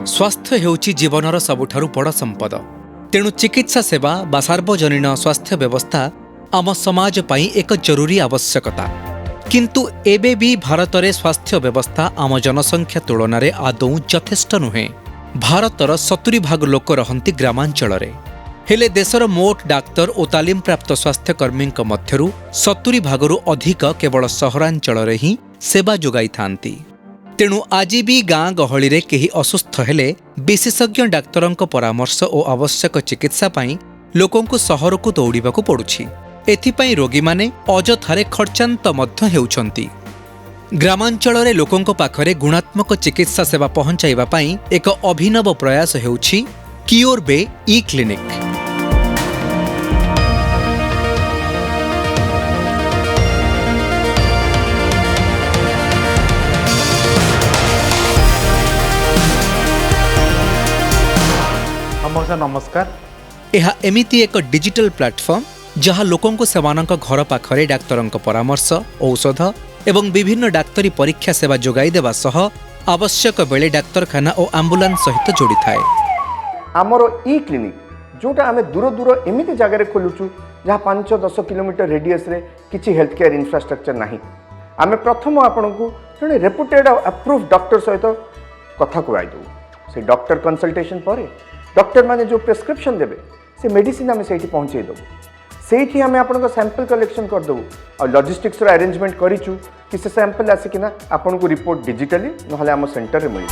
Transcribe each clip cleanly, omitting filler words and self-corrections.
स्वास्थ्य हेउची जीवनर सबुठारु बड़ संपद। तेणु चिकित्सा सेवा बा सार्वजनीन स्वास्थ्य व्यवस्था आम समाज पई एक जरूरी आवश्यकता। किंतु एबे भी भारत रे स्वास्थ्य व्यवस्था आम जनसंख्या तुलन में आदौ यथेष्ट नुहे। भारतर 70% लोक रहंती ग्रामांचल रे। हेले देशर मोट डाक्तर और तालीम प्राप्त स्वास्थ्यकर्मी मध्यरु 70% अधिक केवल सहरांचल रे ही सेवा जोगाई थांती। तेणु आज भी गाँ गहली रे केही असुस्थ हेले विशेषज्ञ डाक्तरंक परामर्श और आवश्यक चिकित्सा पाई लोकंकु सहर को दौड़ाकू पड़ुछि। एथिपाई रोगी माने अजथारे खर्चांत मध्य हेउछंती। ग्रामांचल रे लोकंक पाखरे गुणात्मक चिकित्सा सेवा पहुंचाइबा पाई एक अभिनव प्रयास हेउछि क्योर बे ई क्लिनिक। नमस्कार। यह एमिति एक डिजिटल प्लेटफॉर्म जहाँ लोकंकु सेमानंक घर पाखरे डाक्तरंक परामर्श, औषध एवं विभिन्न डाक्तरी परीक्षा सेवा जोगाई देवा सह आवश्यक बेले डाक्तरखाना और एम्बुलेंस सहित जोड़ी थाए। आमर ई क्लिनिक जोटा आमे दूर दूर एमिति जगह खोलुचु जहाँ 5-10 किलोमीटर रेडियस रे किछि हेल्थ केयर इंफ्रास्ट्रक्चर नाही। आमे प्रथम आपनकु जने रेपुटेड अप्रूव डॉक्टर सहित कथा कुआई दउ। से डॉक्टर कंसल्टेशन परे डॉक्टर माने जो प्रेस्क्रिप्शन देबे से मेडिसिन आमे सेठी पहुंचे दउ। सेठी आमे आपनको सैंपल कलेक्शन कर दउ और लॉजिस्टिक्स रो अरेंजमेंट करिचु कि से सैंपल आसिकिना आपनको रिपोर्ट डिजिटली नहले आम सेंटर रे मिली।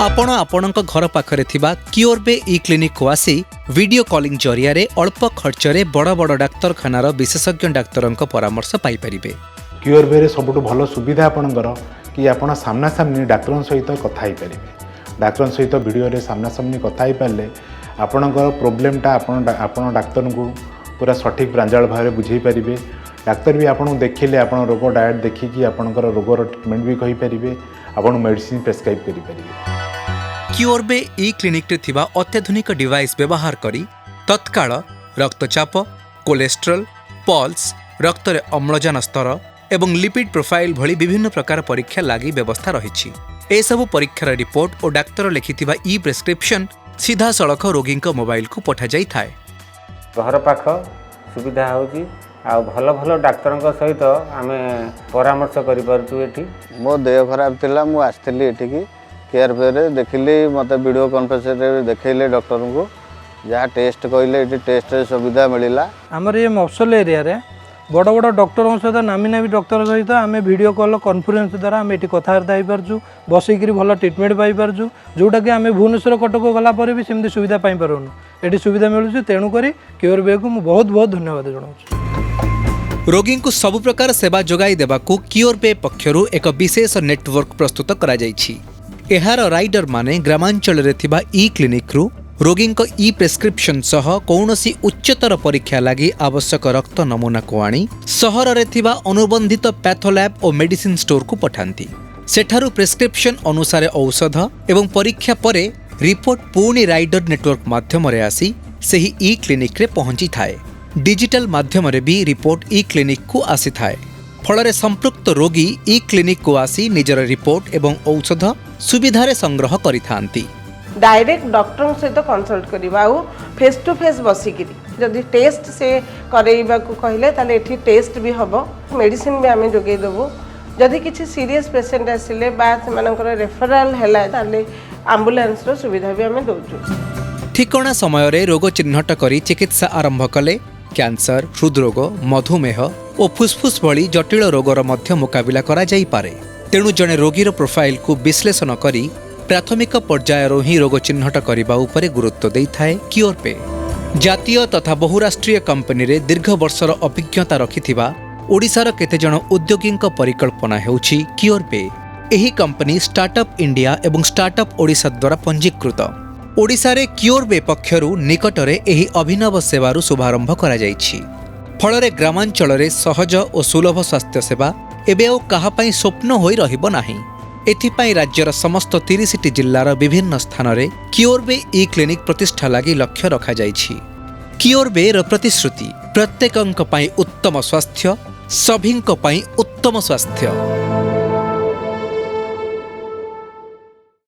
आपण आपणक घर पाखरे थिबा क्योर बे ई क्लिनिक को आसी वीडियो कॉलिंग जरिया रे अल्प खर्च रे बड़ बड़ डाक्तरखानार विशेषज्ञ डाक्तरंक परामर्श पाई परिबे। क्योर बे रे सबुठु भलो सुविधा आपणकर कि आपण सामना सामनी डाक्तरन सहित कथा ही परिबे। डाक्तर सहित वीडियो रे सामना सामनी कथा ही पारे आपणकर प्रोब्लेमटा आपण डाक्तर को पूरा सठिक प्रांजल भाव में बुझे पारे। डाक्तर भी आपको देखिले आप रोग डायट देखिकी आपणकर रोगर ट्रिटमेंट भी कहि पारे, आपन मेडिसिन प्रेस्क्राइब करि पारे। क्योर बे ई क्लिनिक रे थिबा अत्याधुनिक डिवाइस व्यवहार करी तत्काल रक्तचाप, कोलेस्ट्रोल, पल्स, रक्त रे अम्लजान स्तर एवं लिपिड प्रोफाइल भली विभिन्न प्रकार परीक्षा लागि व्यवस्था रहिछि। ए सबु परीक्षार रिपोर्ट और डाक्तर लिखिथिबा ई प्रेस्क्रिप्शन सीधा सड़क रोगी मोबाइल को पठा जाई थाए। घर पाख सुविधा होची आ भल भल डाक्तरंक सहित आमे परामर्श करि परछु। एठी मो देह खराब थिला, मु आस्थिली एठी की केयर पे देखिली, मते वीडियो कॉन्फ्रेंस रे देखैले डॉक्टर को जहाँ टेस्ट कहले एठी टेस्ट सुविधा मिलिला। हमर ये मफसल एरिया रे बड़ बड़ डॉक्टर सहित नामी नामी डॉक्टर सहित आम वीडियो कॉल कॉन्फ्रेंस द्वारा आम ये कथबार्ता हो पार्छु, बसिक भल ट्रिटमेंट पाई पार्छु, जोटा कि आम भुवनेश्वर कटक गला पर भी सेमती सुविधा पाई पारुनु। एटी सुविधा मिलुछि। तेणु करी क्योर बे को बहुत बहुत धन्यवाद जणाउछि। रोगी को सब प्रकार सेवा जोगाई देबाकू क्योर बे पक्षरु एक विशेष नेटवर्क प्रस्तुत करा जाइछि। एहार राइडर माने ग्रामांचल रे थिबा ई क्लिनिक रु रोगी ई प्रेस्क्रिप्शन सह कौनसी उच्चतर परीक्षा लगी आवश्यक रक्त नमूना को आनी सहर रे थिबा अनुबंधित पैथोलैब और मेडिसिन स्टोर को पठांती। सेठारु प्रेस्क्रिप्शन अनुसार औषध एवं परीक्षा परे रिपोर्ट पुणी राइडर नेटवर्क माध्यम रे आसी सेही ई क्लिनिक रे पहुंची थाए। डिजिटल माध्यम रे भी रिपोर्ट ई क्लिनिक को आसी थाए। फल संपृक्त रोगी ई क्लिनिक को आसी निजर रिपोर्ट एवं औषध सुविधारे संग्रह करिथांती। डायरेक्ट डॉक्टर सहित कंसल्ट करवा आउ फेस टू फेस बसिक जदि टेस्ट से करवा कहले ताले एठी टेस्ट भी हम, मेडिसिन भी आम जोगे देवु। जदि किसी सीरियस पेशेंट आसिले बा सेमानकर रेफरल हैला ताले एम्बुलेंस रो सुविधा भी आम दउछु। ठिकणा समय रे रोग चिन्हट करी चिकित्सा आरंभ कले कैंसर, हृदरोग, मधुमेह और फुसफुस भली जटिल रोगर मध्य मुकाबिला करा जाई पारे। तेणु जणे रोगीर प्रोफाइल को विश्लेषण करी प्राथमिक पर्यायर ही रोग चिन्हट करने उपरे गुरुत्व देइथाए क्योर पे। जातीय तथा बहुराष्ट्रीय कंपनी रे दीर्घ वर्षर अभिज्ञता रखिथिबा ओडिशार केतेजण उद्योगींक परिकल्पना हेउछि क्योर पे। एही कंपनी स्टार्टअप इंडिया एवं स्टार्टअप ओडिशा द्वारा पंजीकृत। ओडिशा रे क्योर बे पक्षरु निकटरे एही अभिनव सेवारु शुभारंभ करा जाइछि। फलरे ग्रामांचल रे सहज और सुलभ स्वास्थ्य सेवा एबे आ काहा पई स्वप्न होई रहिबो नाही। एथिपाई राज्यर समस्त 30टी जिल्लार विभिन्न स्थान रे क्योर बे ई क्लिनिक प्रतिष्ठा लागि लक्ष्य रखा जाइछि। क्योर बे र प्रतिश्रुति प्रत्येकंक पई उत्तम स्वास्थ्य, सभिंक पई उत्तम स्वास्थ्य।